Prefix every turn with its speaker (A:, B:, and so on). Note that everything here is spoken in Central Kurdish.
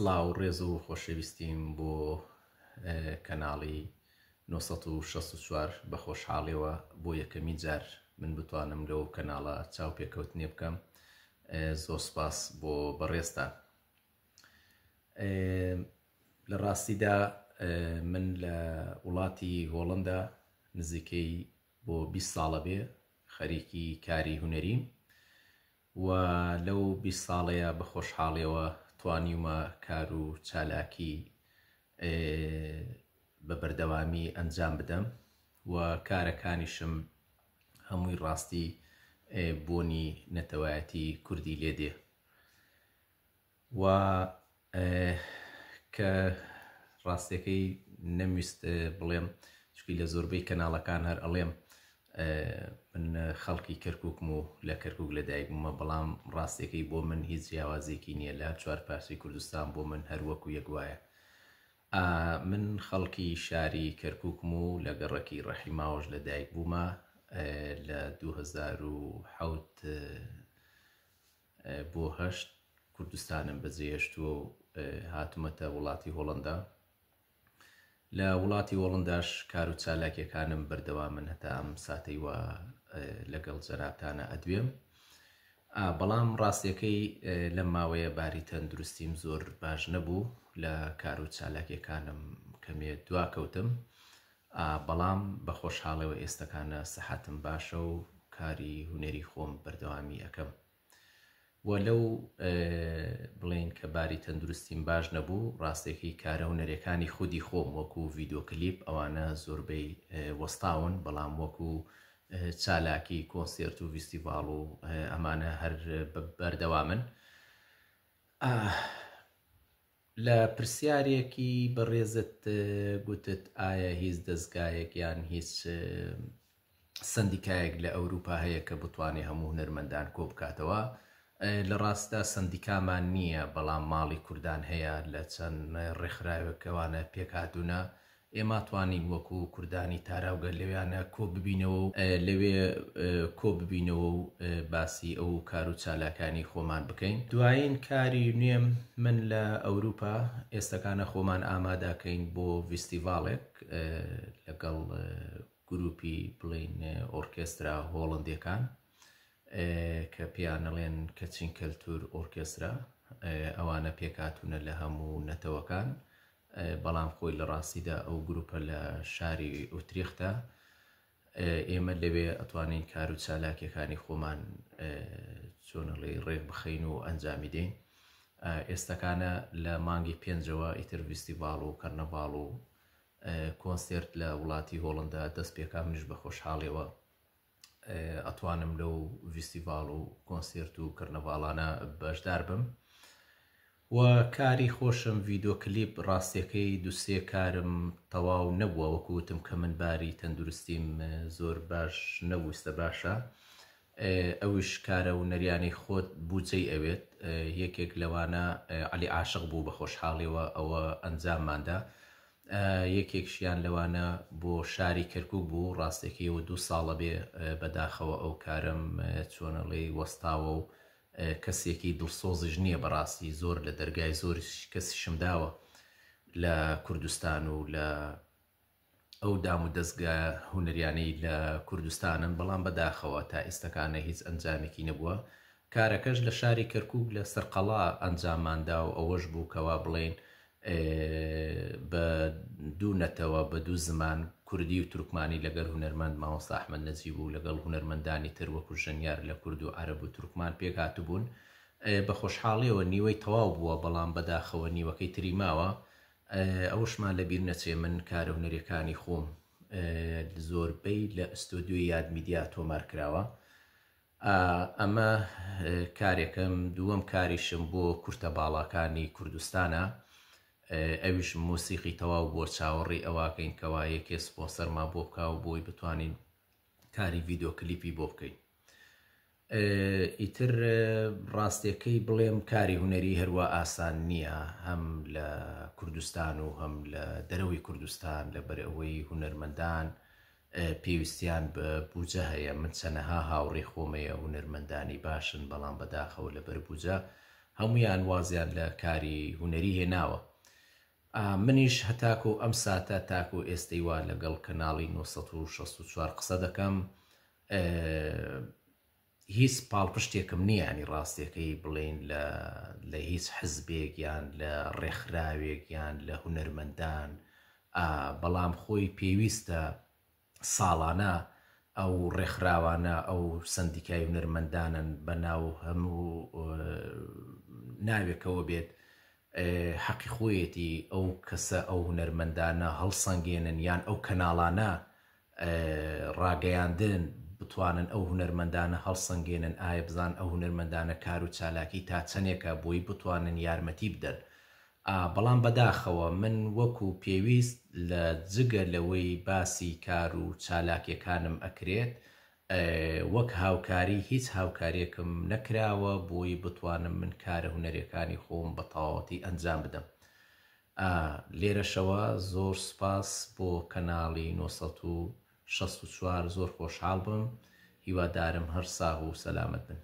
A: سڵاو و ڕێز و خۆشەویستیم بۆ کەناڵی 964 بە خۆشحاڵیەوە بۆ یەکەمی جار من بتوانم لەو کەناڵە چاوپێکەوتنێ بکەم. زۆر سپاس بۆ بەڕێزتان. لە ڕاستیدا من لە وڵاتی هۆڵەندا نزیکەی بۆ 20 ساڵە بێ خەریکی کاری هونەریم و لەو 20 ساڵەیە بە خۆشحاڵیەوە توانیومە کار و چالاکی بە بەردەوامی ئەنجام بدەم و کارەکانیشم هەمووی ڕاستی بۆنی نەتەوایەتی کوردی لێدێ و کە ڕاستیەکەی نەمویست بڵێم چونکی لە زۆربەی کەناڵەکان هەر ئەڵێم من خەڵکی کەرکووکم و لە کەرکووک لەدایک بوومە، بەڵام ڕاستیەکەی بۆ من هیچ جیاوازێکی نییە. لە چوارپارچەی کوردستان بۆ من هەر وەکو یەک وایە. من خەڵکی شاری کەرکووکم و لە گەڕەکی ڕەحیماوەش لەدایک بوومە. لە 2007 بۆ 8 کوردستانم بەجێهێشتووە و هاتوومەتە وڵاتی هۆڵەندا. لە وڵاتی هۆڵەنداش کار و چالاکیەکانم بەردەوامن هەتا ئەم ساتەی وە لەگەڵ جەنابتانە ئەدوێم. بەڵام ڕاستیەکەی لەم ماوەیە باری تەندروستیم زۆر باش نەبوو، لە کار و چالاکیەکانم کەمێ دواکەوتم، بەڵام بە خۆشحاڵیەوە ئێستەکانە سەحەتم باشە و کاری هونەری خۆم بەردەوامی ئەەکەم. و لەو بڵێن کە باری تەندروستیم باش نەبوو، ڕاستێکی کارە هونەرەکانی خودی خۆم وەکو ڤیدیۆ کلیپ ئەوانە زۆربەی وەستاون، بەڵام وەکو چالاکی کۆنسێرت و ڤیستیڤاڵ و ئەمانە هەر بەردەوامن. لە پرسیارێکی بەڕێزت گوتت ئایا هیچ دەستگایەک یان هیچ سندیکایەک لە ئەوروپا هەیە کە بتوانێت هەموو هونەرمەندان کۆ بکاتەوە؟ لە ڕاستدا سندیکامان نییە، بەڵام ماڵی کوردان هەیە لە چەند ڕێکخراوێکەوانە پێکهاتوونە. ئێمە توانین وەکو کوردانی تاراوگەر لەوێیانە کۆ ببینەوە و لەوێ کۆ ببینەوە و باسی ئەو کار و چالاکانی خۆمان بکەین. دوایین کاری نوێم من لە ئەوروپا ئێستەکانە خۆمان ئامادەکەین بۆ ڤیستیڤاڵێک لەگەڵ گروپی بڵین ئۆرکێسترا هۆڵندیەکان کە پێیانەڵێن کەچین کەلتور ئۆرکێسترا. ئەوانە پێکهاتوونە لە هەموو نەتەوەکان، بەڵام خۆی لە ڕاستیدا ئەو گروپە لە شاری ئوتریختە. ئێمە لەوێ ئەتوانین کار و چالاکیەکانی خۆمان چۆنەڵێ ڕێک بخەین و ئەنجامی دەین. ئێستەکانە لە مانگی 5ەوە ئیتر ڤیستیڤاڵ و کەرنەڤاڵ و کۆنسێرت لە وڵاتی هۆڵەندا دەست پێکا. منیش بە خۆشحاڵیەوە ئەتوانم لەو ڤیستیڤاڵ و کۆنسێرت و کەرنەڤاڵانە بەشدار بم. و کاری خۆشم ڤیدیۆ کلیپ ڕاستیەکەی دووسێ کارم تەواو نەبووە، وەکوتم کە من باری تەندروستیم زۆر باش نەبووستە باشە. ئەویش کارە هونەریانەی خۆت بودجەی ئەوێت. یەکێک لەوانە عەلی عاشق بوو، بە خۆشحاڵیەوە ئەوە ئەنجامماندا. یەکێکشیان لەوانە بۆ شاری کەرکووک بوو، ڕاستێکیەوە 2 ساڵە بێ بەداخەوە ئەو کارم چۆنەڵێ وەستاوە و کەسێکی دڵسۆزش نییە. بەڕاستی زۆر لە دەرگای زۆر کەسیشم داوە لە کوردستان و لە ئەو دام و دەستگا هونەریانەی لە کوردستانن، بەڵام بەداخەوە تا ئێستەکانە هیچ ئەنجامێکی نەبووە. کارەکەش لە شاری کەرکووک لە سەرقەڵا ئەنجامماندا و ئەوەش بوو کەوا بڵێن بە 2 نەتەوە بە 2 زمان، کوردی و تورکمانی لەگەڵ هونەرمەند مامۆستا ئەحمەد نەجیب و لەگەڵ هونەرمەندانی تر وەکو ژەنیار لە کورد و عەرەب و تورکمان پێکهاتوو بوون. بە خۆشحاڵیەوە نیوەی تەواو بووە، بەڵام بەداخەوە نیوەکەی تری ماوە. ئەوشمان لەبیر نەچێ من کارە هونەریەکانی خۆم زۆربەی لە ئستۆدیۆی یادمیدیا تۆمار کراوە. ئەمە کارێکم. دووەم کاریشم بۆ کورتە باڵاکانی کوردستانە. ئەویش مۆسیقی تەواو بۆ چاوەڕێی ئەواکەین کەوا یەکێ سپۆنسەرمان بۆ بکا و بۆی بتوانین کاری ڤیدیۆ کلیپی بۆ بکەین. ئیتر ڕاستیەکەی بڵێم کاری هونەری هەروە ئاسان نییە، هەم لە کوردستان و هەم لە دەرەوەی کوردستان، لەبەر ئەوەی هونەرمەندان پێویستیان بە بوجە هەیە. من چەنەها هاوڕێی خۆمەیە هونەرمەندانی باشن، بەڵام بەداخەوە لەبەر بوجە هەمویان وازیان لە کاری هوەری هێناوە. منیش هەتاکو ئەم ساتە تاکو ئێستەی وا لەگەڵ کەناڵی 964 قسە دەکەم، هیچ پاڵپشتێکم نییە، ینی ڕاستیەکەی بڵێن لە هیچ حزبێک یان لە ڕێکخراوێک یان لە هونەرمەندان، بەڵام خۆی پێویستە ساڵانە ئەو ڕێکخراوانە ئەو سندیکای هونەرمەندانن بەناو هەموو ناوێکەوە بێت حەقی خۆیەتی ئەو کەسە ئەو هونەرمەندانە هەڵسەنگێنن یان ئەو کەناڵانە ڕاگەیاندن بتوانن ئەو هونەرمەندانە هەڵسەنگێنن، ئایا بزان ئەو هونەرمەندانە کار و چالاکی تا چەندێکە بۆی بتوانن یارمەتی بدەن. بەڵام بەداخەوە من وەکو پێویست لە جگە لەوەی باسی کار و چالاکیەکانم ئەکرێت، وەک هاوکاری هیچ هاوکاریەکم نەکراوە بۆی بتوانم من کارە هونەرەکانی خۆم بە تەواوەتی ئەنجام بدەم. لێرەشەوە زۆر سوپاس بۆ کەناڵی 964، زۆر خۆشحاڵ بم، هیوادارم هەر ساغ و سەلامەت بن.